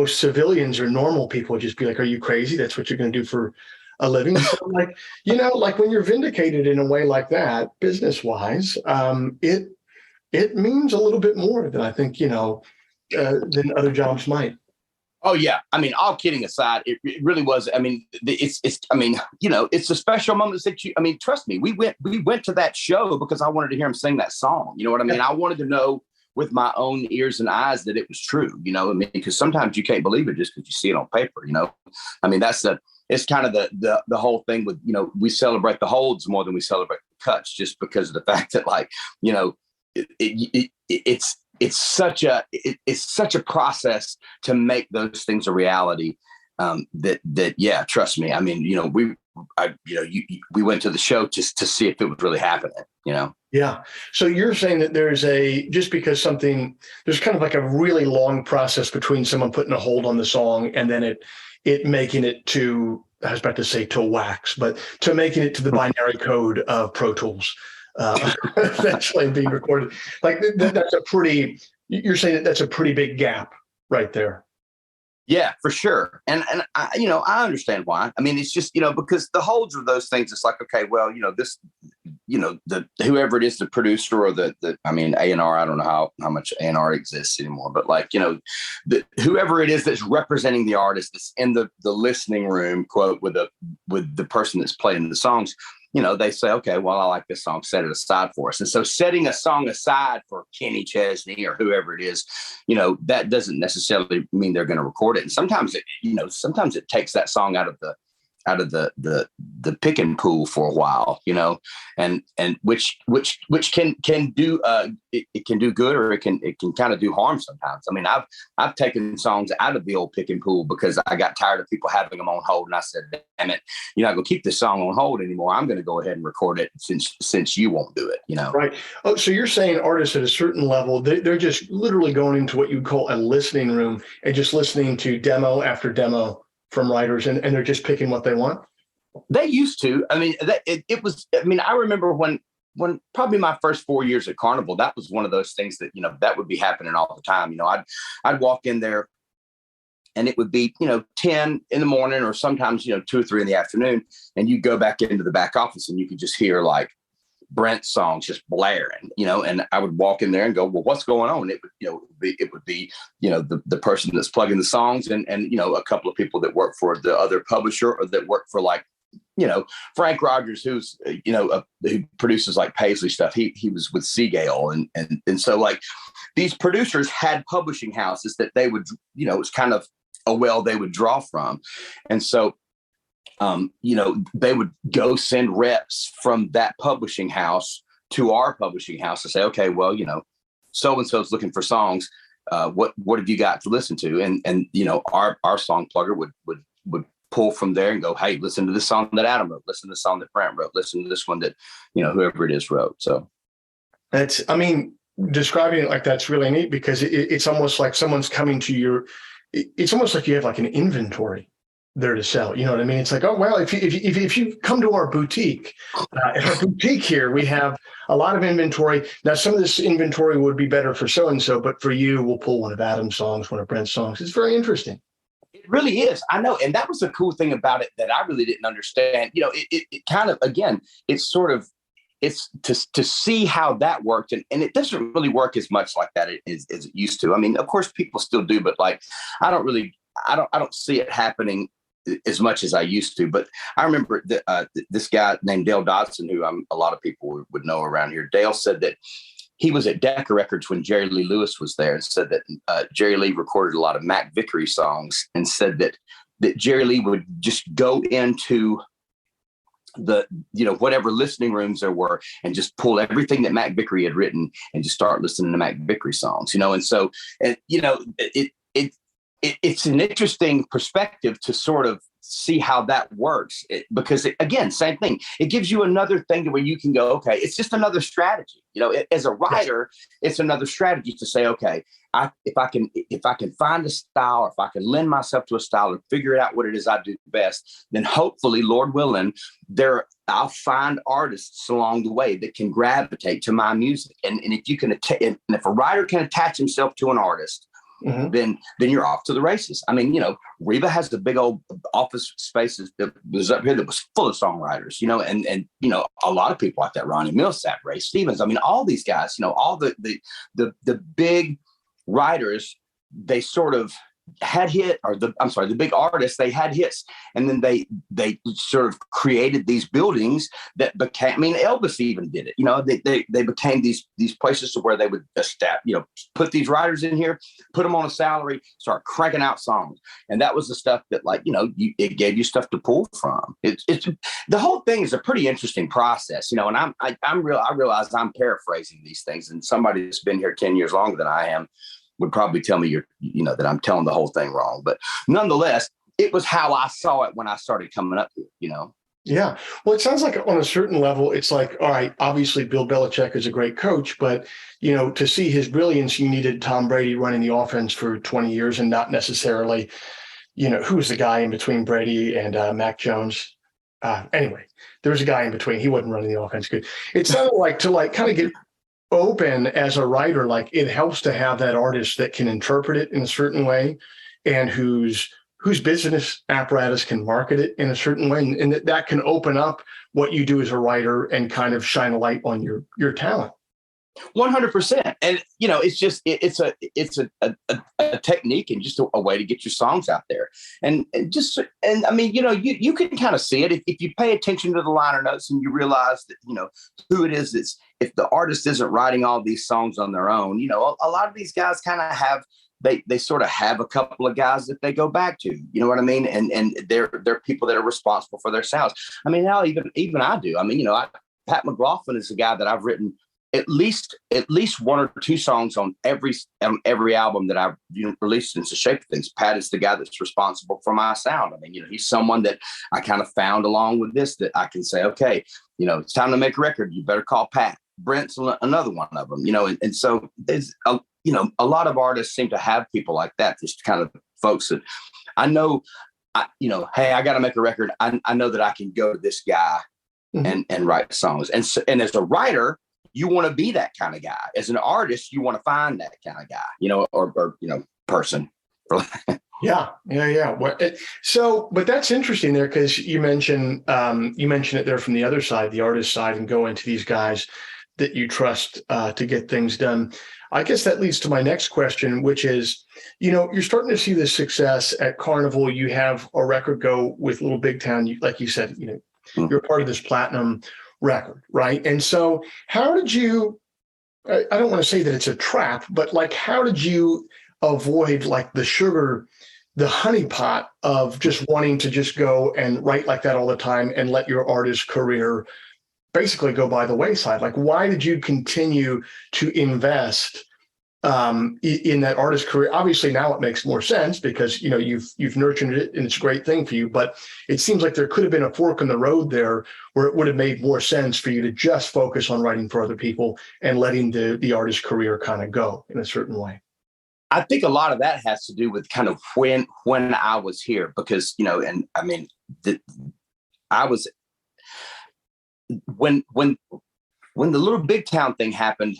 civilians or normal people would just be like, are you crazy? That's what you're going to do for a living? So like, you know, like when you're vindicated in a way like that, business wise, it means a little bit more than I think, you know, than other jobs might. Oh yeah. I mean, all kidding aside, it really was. I mean, I mean, you know, it's a special moment that trust me, we went to that show because I wanted to hear him sing that song. You know what I mean? Yeah. I wanted to know with my own ears and eyes that it was true, you know. I mean, because sometimes you can't believe it just because you see it on paper, you know. I mean, it's kind of the whole thing with, you know, we celebrate the holds more than we celebrate the cuts, just because of the fact that, like, you know, it's such a process to make those things a reality. That yeah, trust me. I mean, you know, we went to the show just to see if it was really happening, you know? Yeah. So you're saying that just because there's kind of like a really long process between someone putting a hold on the song and then it making it to, I was about to say to wax, but to making it to the binary code of Pro Tools, eventually being recorded. Like you're saying that's a pretty big gap right there. Yeah, for sure. And I, you know, I understand why. I mean, it's just, you know, because the holds of those things, it's like, okay, well, you know, this, you know, whoever it is, the producer or I mean, A&R, I don't know how much A&R exists anymore, but like, you know, whoever it is that's representing the artist that's in the listening room, quote, with the person that's playing the songs, you know, they say, okay, well, I like this song, set it aside for us. And so setting a song aside for Kenny Chesney or whoever it is, you know, that doesn't necessarily mean they're going to record it. And sometimes it takes that song out of the picking pool for a while, you know, and which can do it can do good, or it can kind of do harm sometimes. I mean, I've taken songs out of the old picking pool because I got tired of people having them on hold, and I said, damn it, you're not going to keep this song on hold anymore. I'm going to go ahead and record it since you won't do it, you know. Right. Oh, so you're saying artists at a certain level, they're just literally going into what you call a listening room and just listening to demo after demo from writers, and they're just picking what they want? They used to. I mean, it was, I mean, I remember when probably my first 4 years at Carnival, that was one of those things that, you know, that would be happening all the time. You know, I'd walk in there and it would be, you know, 10 in the morning or sometimes, you know, 2 or 3 in the afternoon. And you go back into the back office and you could just hear like Brent's songs just blaring, you know, and I would walk in there and go, well, what's going on? It would, you know, it would be, you know, the person that's plugging the songs and, you know, a couple of people that work for the other publisher or that work for, like, you know, Frank Rogers, who's, you know, who produces like Paisley stuff. He was with Seagale. And so like these producers had publishing houses that they would, you know, it's kind of a well they would draw from. And so, you know, they would go send reps from that publishing house to our publishing house to say, okay, well, you know, so-and-so's looking for songs. What have you got to listen to? And, you know, our song plugger would pull from there and go, hey, listen to this song that Adam wrote, listen to the song that Brent wrote, listen to this one that, whoever it is wrote. So describing it like that's really neat, because it's almost like someone's coming to it's almost like you have like an inventory there to sell. You know what I mean? It's like, oh, well, if you come to our boutique, at our boutique here, we have a lot of inventory. Now, some of this inventory would be better for so-and-so, but for you, we'll pull one of Adam's songs, one of Brent's songs. It's very interesting. It really is. I know. And that was the cool thing about it that I really didn't understand. It kind of, again, it's to see how that worked. And it doesn't really work as much like that as it used to. I mean, of course, people still do, but like, I don't see it happening as much as I used to. But I remember this guy named Dale Dodson, who a lot of people would know around here. Dale said that he was at Decca Records when Jerry Lee Lewis was there, and said that Jerry Lee recorded a lot of Mac Vickery songs, and said that Jerry Lee would just go into the whatever listening rooms there were and just pull everything that Mac Vickery had written and just start listening to Mac Vickery songs, and so it's an interesting perspective to sort of see how that works, because again, same thing. It gives you another thing where you can go, okay, it's just another strategy. As a writer, it's another strategy to say, okay, if I can find a style, or if I can lend myself to a style and figure out what it is I do best, then hopefully, Lord willing, I'll find artists along the way that can gravitate to my music. And if you can, and if a writer can attach himself to an artist, mm-hmm. then you're off to the races. I mean, Reba has the big old office spaces that was up here that was full of songwriters, and a lot of people like that, Ronnie Millsap, Ray Stevens. I mean, all these guys, all the big writers, they sort of had the big artists, they had hits, and then they sort of created these buildings that became, I mean, Elvis even did it, they became these places to where they would put these writers in here, put them on a salary, start cranking out songs. And that was the stuff that, like, it gave you stuff to pull from. It's the whole thing is a pretty interesting process, and I realize I'm paraphrasing these things, and somebody that's been here 10 years longer than I am would probably tell me that I'm telling the whole thing wrong. But nonetheless, it was how I saw it when I started coming up here, Yeah. Well, it sounds like on a certain level, it's like, all right, obviously Bill Belichick is a great coach, but, to see his brilliance, you needed Tom Brady running the offense for 20 years and not necessarily, who was the guy in between Brady and Mac Jones? Anyway, there was a guy in between. He wasn't running the offense good. It sounded like to kind of get open as a writer, like it helps to have that artist that can interpret it in a certain way and whose business apparatus can market it in a certain way, and that can open up what you do as a writer and kind of shine a light on your talent. 100%. And it's a technique and just a way to get your songs out there. And I mean, you can kind of see it if you pay attention to the liner notes and you realize that, who it is if the artist isn't writing all these songs on their own, a lot of these guys kind of have, they sort of have a couple of guys that they go back to, you know what I mean? And they're people that are responsible for their sounds. I mean, now even I do. I mean, Pat McLaughlin is a guy that I've written at least one or two songs on every album that I've released since The Shape of Things. Pat is the guy that's responsible for my sound. I mean, he's someone that I kind of found along with this, that I can say, okay, it's time to make a record. You better call Pat. Brent's another one of them, and so there's a lot of artists seem to have people like that, just kind of folks that I know, hey, I got to make a record. I know that I can go to this guy mm-hmm. and write songs. And as a writer, you want to be that kind of guy. As an artist, you want to find that kind of guy, or person. Yeah. But that's interesting there, because you mentioned it there from the other side, the artist side, and go into these guys that you trust to get things done. I guess that leads to my next question, which is, you're starting to see this success at Carnival. You have a record go with Little Big Town. Like you said, you're part of this platinum record, right? And so how did you, I don't want to say that it's a trap, but like, how did you avoid like the honeypot of just wanting to just go and write like that all the time and let your artist career basically go by the wayside? Like, why did you continue to invest in that artist career? Obviously now it makes more sense because, you know, you've nurtured it and it's a great thing for you, but it seems like there could have been a fork in the road there where it would have made more sense for you to just focus on writing for other people and letting the artist career kind of go in a certain way. I think a lot of that has to do with kind of when I was here, because, you know, and I mean, I was when the Little Big Town thing happened,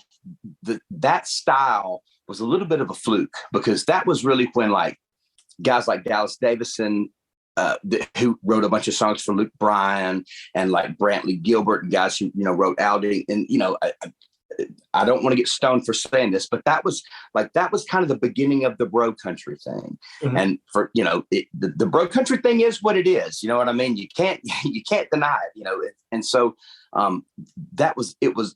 that style was a little bit of a fluke, because that was really when like guys like Dallas Davison, who wrote a bunch of songs for Luke Bryan, and like Brantley Gilbert, and guys who, you know, wrote Aldi, and, you know, I don't want to get stoned for saying this, but that was kind of the beginning of the bro country thing. Mm-hmm. And for, you know, the bro country thing is what it is. You know what I mean? You can't deny it, you know? And so it was,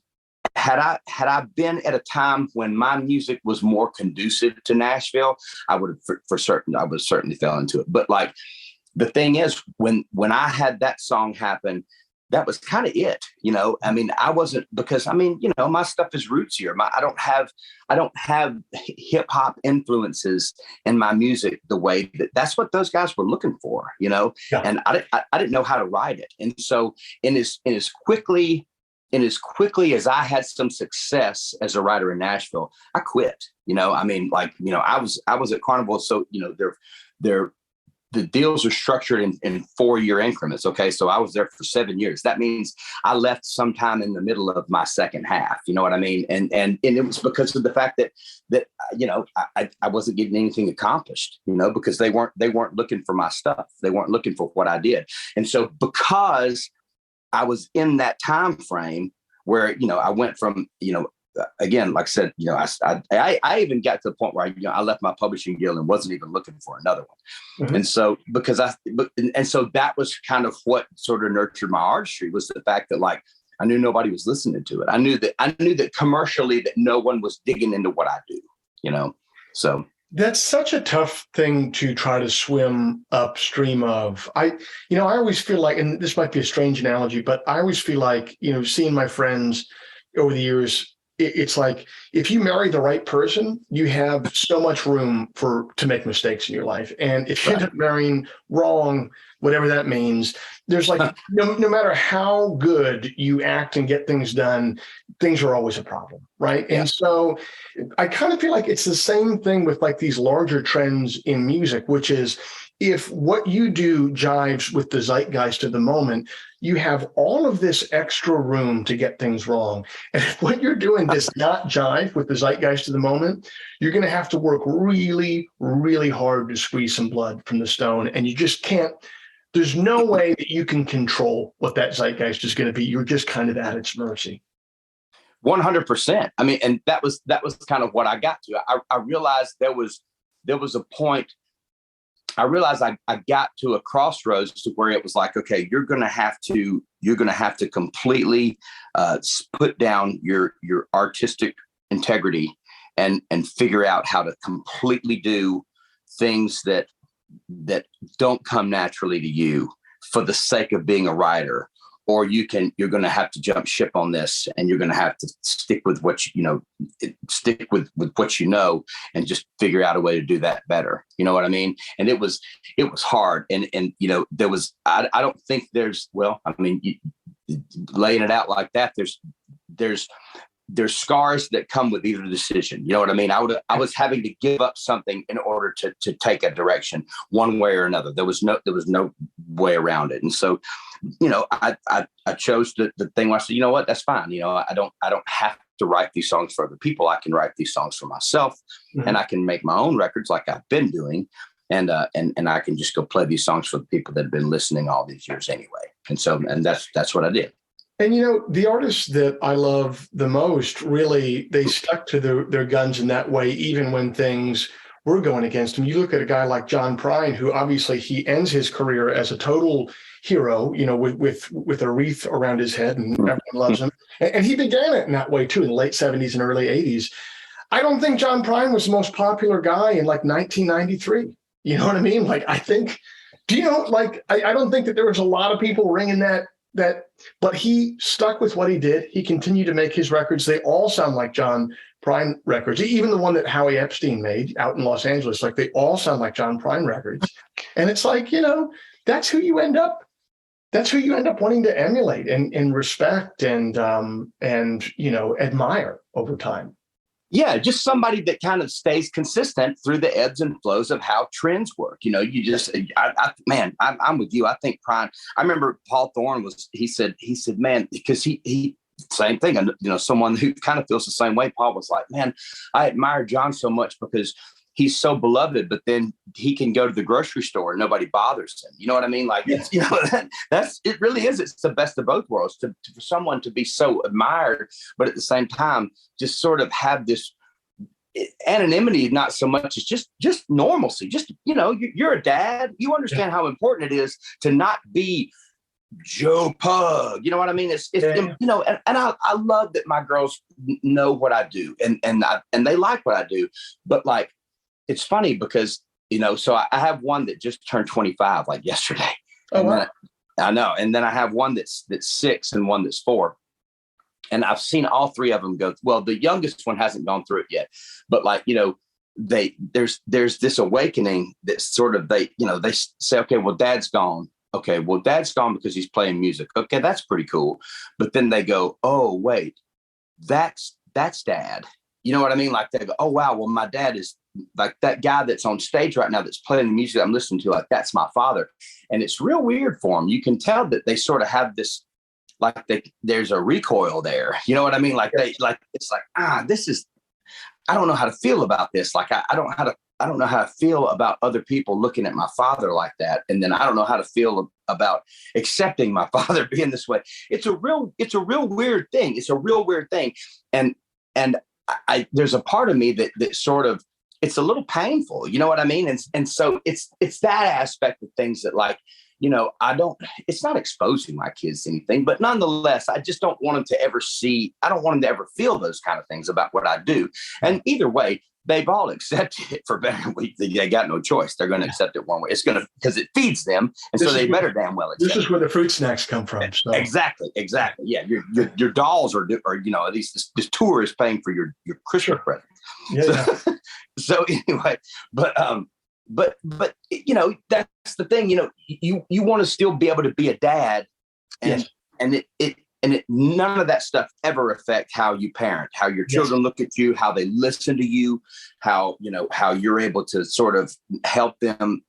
had I been at a time when my music was more conducive to Nashville, I would have I would certainly fell into it. But like, the thing is, when I had that song happen, that was kind of it, you know. I mean, I wasn't, because I mean, you know, my stuff is rootsier. I don't have hip hop influences in my music the way that's what those guys were looking for, you know. Yeah. And I didn't know how to write it, and so in as quickly as I had some success as a writer in Nashville, I quit. You know, I mean, like, you know, I was at Carnival, so, you know, the deals are structured in 4-year increments. Okay. So I was there for 7 years. That means I left sometime in the middle of my second half. You know what I mean? And it was because of the fact that, you know, I wasn't getting anything accomplished, you know, because they weren't looking for my stuff. They weren't looking for what I did. And so because I was in that time frame where, you know, I went from, you know, again, like I said, you know, I even got to the point where, you know, I left my publishing deal and wasn't even looking for another one. Mm-hmm. And so so that was kind of what sort of nurtured my artistry, was the fact that, like, I knew nobody was listening to it. I knew that commercially that no one was digging into what I do, you know? So that's such a tough thing to try to swim upstream of. I always feel like, and this might be a strange analogy, but I always feel like, you know, seeing my friends over the years, it's like, if you marry the right person, you have so much room to make mistakes in your life. And if you end up marrying wrong, whatever that means, there's like, no matter how good you act and get things done, things are always a problem, right? Yeah. And so I kind of feel like it's the same thing with like these larger trends in music, which is, if what you do jives with the zeitgeist of the moment, you have all of this extra room to get things wrong. And if what you're doing does not jive with the zeitgeist of the moment, you're going to have to work really, really hard to squeeze some blood from the stone. And you just can't, there's no way that you can control what that zeitgeist is going to be. You're just kind of at its mercy. 100%. I mean, and that was kind of what I got to. I realized there was a point. I realized I got to a crossroads to where it was like, okay, you're going to have to completely put down your artistic integrity and figure out how to completely do things that don't come naturally to you for the sake of being a writer. Or you're going to have to jump ship on this, and you're going to have to stick with what stick with what you know, and just figure out a way to do that better. You know what I mean? And it was hard. And you know, there was, I don't think there's, well, I mean, laying it out like that, there's scars that come with either decision. You know what I mean? I was having to give up something in order to take a direction one way or another. There was no way around it. And so, you know, I chose the thing where I said, you know what, that's fine. You know, I don't have to write these songs for other people. I can write these songs for myself, mm-hmm. and I can make my own records like I've been doing. And I can just go play these songs for the people that have been listening all these years anyway. And so, and that's what I did. And, you know, the artists that I love the most, really, they stuck to their guns in that way, even when things were going against them. You look at a guy like John Prine, who obviously he ends his career as a total hero, you know, with a wreath around his head, and everyone loves him. And he began it in that way, too, in the late 70s and early 80s. I don't think John Prine was the most popular guy in like 1993. You know what I mean? Like, I think, do you know, like, I don't think that there was a lot of people ringing that, but he stuck with what he did. He continued to make his records. They all sound like John Prine records, even the one that Howie Epstein made out in Los Angeles, like they all sound like John Prine records. And it's like, that's who you end up wanting to emulate and respect and admire over time. Yeah, just somebody that kind of stays consistent through the ebbs and flows of how trends work. You just, I'm with you. I think Prine. I remember Paul Thorne he said, man, because he same thing. And someone who kind of feels the same way. Paul was like, man, I admire John so much because he's so beloved, but then he can go to the grocery store and nobody bothers him. You know what I mean? Like, it's, it really is. It's the best of both worlds for someone to be so admired, but at the same time, just sort of have this anonymity, not so much as just normalcy. Just, you're a dad. You understand how important it is to not be Joe Pug. You know what I mean? It's and I love that my girls know what I do and they like what I do, but like, it's funny because, so I have one that just turned 25 like yesterday. Oh, wow. I know. And then I have one that's 6 and one that's 4. And I've seen all 3 of them go. Well, the youngest one hasn't gone through it yet, but like, there's this awakening that sort of, they say, okay, well, dad's gone. Okay, well, dad's gone because he's playing music. Okay, that's pretty cool. But then they go, oh, wait, that's dad. You know what I mean? Like they go, oh, wow, well, my dad is like that guy that's on stage right now that's playing the music I'm listening to, like that's my father. And it's real weird for them. You can tell that they sort of have this, like there's a recoil there. You know what I mean? Like it's like, this is, I don't know how to feel about this. Like I don't know how to feel about other people looking at my father like that. And then I don't know how to feel about accepting my father being this way. It's a real weird thing. It's a real weird thing. And I there's a part of me that sort of, it's a little painful, you know what I mean? And so it's that aspect of things that, like, it's not exposing my kids to anything, but nonetheless, I just don't want them to ever I don't want them to ever feel those kind of things about what I do. And either way, they've all accepted it for better. They got no choice. They're going to accept it one way. It's going to, because it feeds them. And so they better damn well accept it. This is where the fruit snacks come from. So. Exactly. Yeah. Your dolls are, at least this tour is paying for your Christmas present. Yeah. So anyway, but that's the thing, you want to still be able to be a dad, and none of that stuff ever affect how you parent, how your children look at you, how they listen to you, how you're able to sort of help them,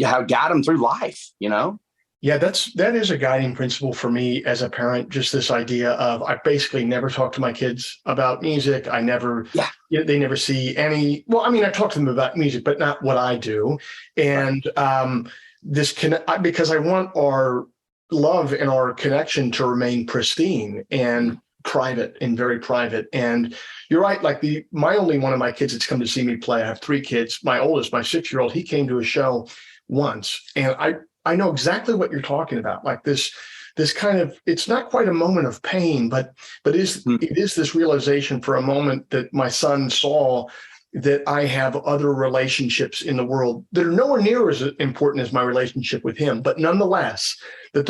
how guide them through life, Yeah, that is a guiding principle for me as a parent. Just this idea of, I basically never talk to my kids about music. They never see any. Well, I mean, I talk to them about music, but not what I do. And because I want our love and our connection to remain pristine and private and very private. And you're right. Like my only one of my kids that's come to see me play. I have 3 kids. My oldest, my 6-year-old, he came to a show once, and I know exactly what you're talking about. Like this kind of, it's not quite a moment of pain, but it is this realization for a moment that my son saw that I have other relationships in the world that are nowhere near as important as my relationship with him, but nonetheless, that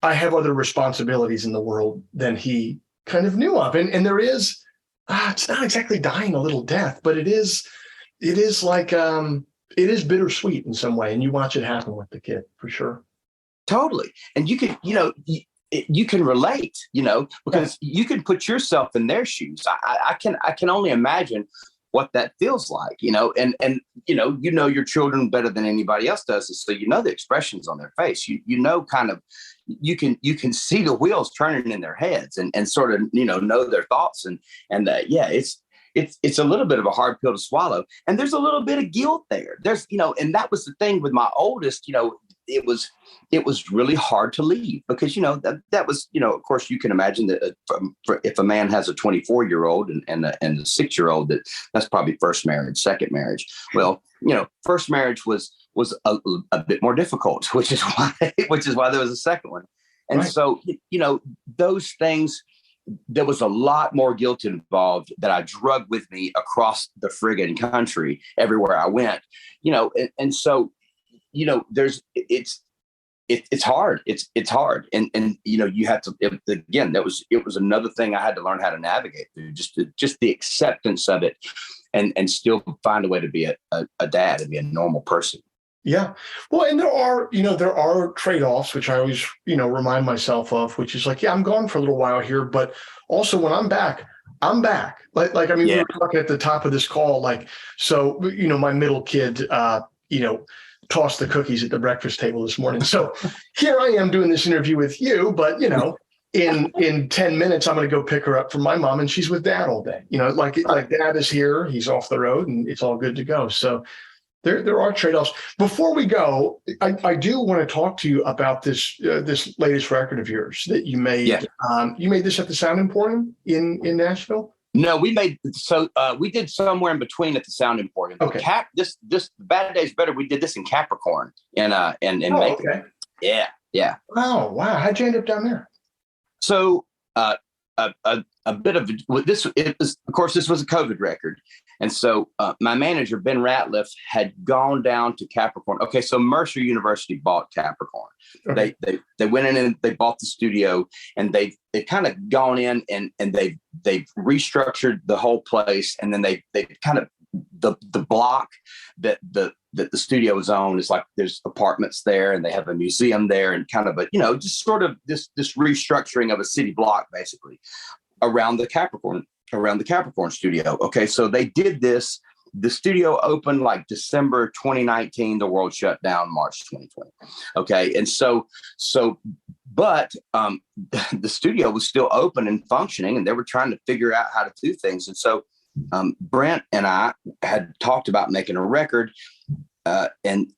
I have other responsibilities in the world than he kind of knew of. And there is, it's not exactly dying a little death, but it is like, it is bittersweet in some way, and you watch it happen with the kid for sure. Totally. And you can, you can relate, because you can put yourself in their shoes. I can only imagine what that feels like, and your children better than anybody else does. And so, the expressions on their face, kind of, you can see the wheels turning in their heads and sort of, know their thoughts and it's a little bit of a hard pill to swallow. And there's a little bit of guilt there. There's, and that was the thing with my oldest, it was really hard to leave because, that was, of course you can imagine that if a man has a 24-year-old and a 6-year-old, that's probably first marriage, second marriage. Well, first marriage was a bit more difficult, which is why there was a second one. And so, those things, there was a lot more guilt involved that I drug with me across the friggin' country everywhere I went, and so, it's hard. It's hard. And, you have to, again, it was another thing I had to learn how to navigate through, just the acceptance of it and still find a way to be a dad and be a normal person. Yeah. Well, and there are trade-offs, which I always, remind myself of, which is like, yeah, I'm gone for a little while here, but also when I'm back, I'm back. I mean, we were talking at the top of this call, so, my middle kid, tossed the cookies at the breakfast table this morning. So here I am doing this interview with you, but, in 10 minutes, I'm going to go pick her up from my mom and she's with dad all day, like dad is here, he's off the road and it's all good to go. So there are trade-offs. Before we go, I do want to talk to you about this latest record of yours that you made. Yeah. You made this at the Sound Emporium in Nashville? No, we did somewhere in between at the Sound Emporium. Okay. This Bad Days Better. We did this in Capricorn in Macon. Okay. Yeah. Oh, wow. How'd you end up down there? So a bit of this. It was, of course, this was a COVID record, and so my manager Ben Ratliff had gone down to Capricorn. Okay, so Mercer University bought Capricorn. Okay. They went in and they bought the studio, and they've kind of gone in and they've restructured the whole place, and then they kind of the block that the studio is on is like there's apartments there and they have a museum there and kind of just sort of this restructuring of a city block basically around the Capricorn studio. Okay, so they did this. The studio opened like December 2019. The world shut down March 2020. Okay, and but the studio was still open and functioning, and they were trying to figure out how to do things. And so Brent and I had talked about making a record, and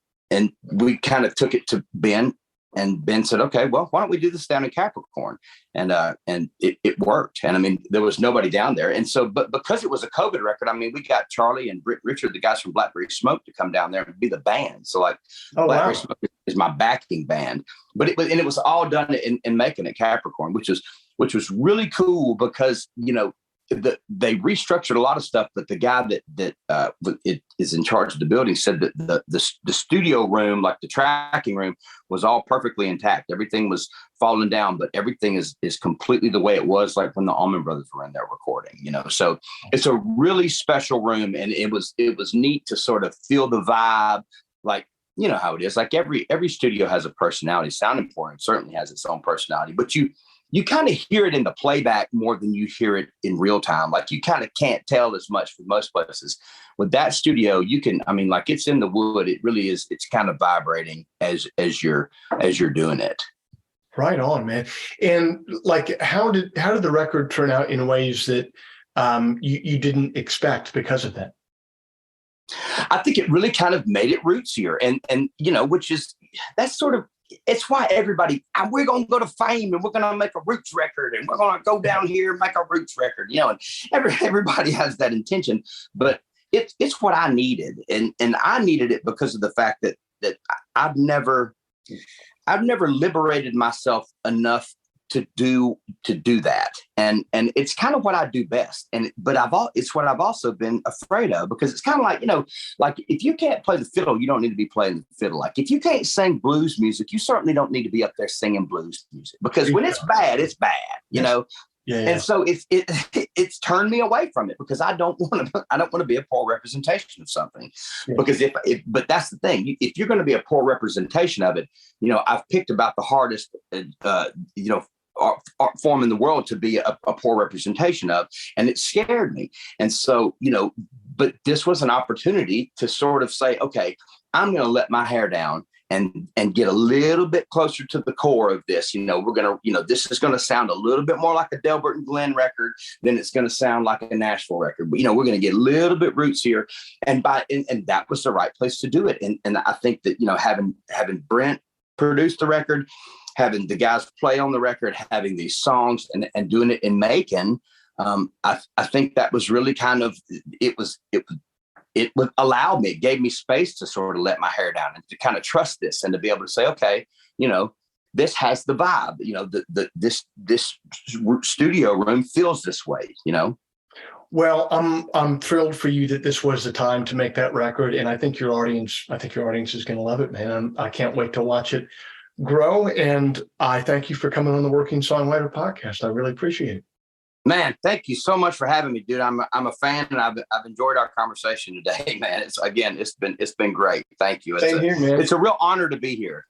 we kind of took it to Ben, and Ben said, "Okay, well, why don't we do this down in Capricorn?" And it worked. And I mean, there was nobody down there, and so but because it was a COVID record, I mean, we got Charlie and Richard, the guys from Blackberry Smoke, to come down there and be the band. So Blackberry Smoke is my backing band, but it was all done in Macon at Capricorn, which was really cool because they restructured a lot of stuff, but the guy that is in charge of the building said that the studio room, like the tracking room, was all perfectly intact. Everything was falling down, but everything is completely the way it was like when the Allman Brothers were in there recording. So it's a really special room, and it was neat to sort of feel the vibe, like. You know how it is. Like every studio has a personality. Sound Emporium certainly has its own personality, but you kind of hear it in the playback more than you hear it in real time. Like you kind of can't tell as much with most places. With that studio, you can, I mean, like it's in the wood. It really is. It's kind of vibrating as you're doing it. Right on, man. And like, how did the record turn out in ways that you didn't expect because of that? I think it really kind of made it rootsier, and which is that's sort of. It's why everybody, we're going to go to Fame and we're going to make a roots record and we're going to go down here and make a roots record, and everybody has that intention, but it's what I needed. And I needed it because of the fact that I've never liberated myself enough to do that. And it's kind of what I do best. But it's what I've also been afraid of, because it's kind of like, like if you can't play the fiddle, you don't need to be playing the fiddle. Like if you can't sing blues music, you certainly don't need to be up there singing blues music, because when it's bad, Yeah. And so it's turned me away from it, because I don't want to be a poor representation of something. Yeah. Because but that's the thing. If you're going to be a poor representation of it, I've picked about the hardest, art form in the world to be a poor representation of, and it scared me. And so, but this was an opportunity to sort of say, okay, I'm going to let my hair down and get a little bit closer to the core of this. We're going to, this is going to sound a little bit more like a Delbert and Glenn record than it's going to sound like a Nashville record. But, we're going to get a little bit roots here. And that was the right place to do it. And I think that, having Brent produce the record, having the guys play on the record, having these songs and doing it in Macon, I think that was really kind of, it would allow me, it gave me space to sort of let my hair down and to kind of trust this, and to be able to say, okay, this has the vibe, this studio room feels this way, Well, I'm thrilled for you that this was the time to make that record, and I think your audience is going to love it, man. I can't wait to watch it grow. And I thank you for coming on the Working Songwriter podcast. I really appreciate it. Man, thank you so much for having me, dude. I'm a fan, and I've enjoyed our conversation today, man. It's been great. Thank you. Same here, man. It's a real honor to be here.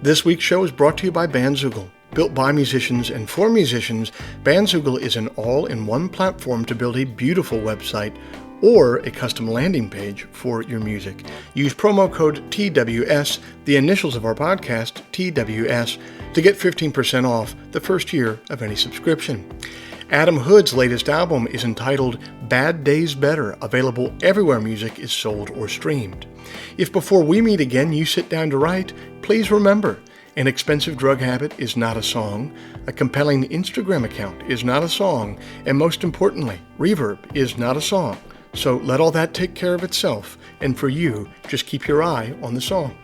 This week's show is brought to you by Bandzoogle. Built by musicians and for musicians, Bandzoogle is an all-in-one platform to build a beautiful website or a custom landing page for your music. Use promo code TWS, the initials of our podcast, TWS, to get 15% off the first year of any subscription. Adam Hood's latest album is entitled Bad Days Better, available everywhere music is sold or streamed. If before we meet again you sit down to write, please remember, an expensive drug habit is not a song, a compelling Instagram account is not a song, and most importantly, reverb is not a song. So let all that take care of itself, and for you, just keep your eye on the song.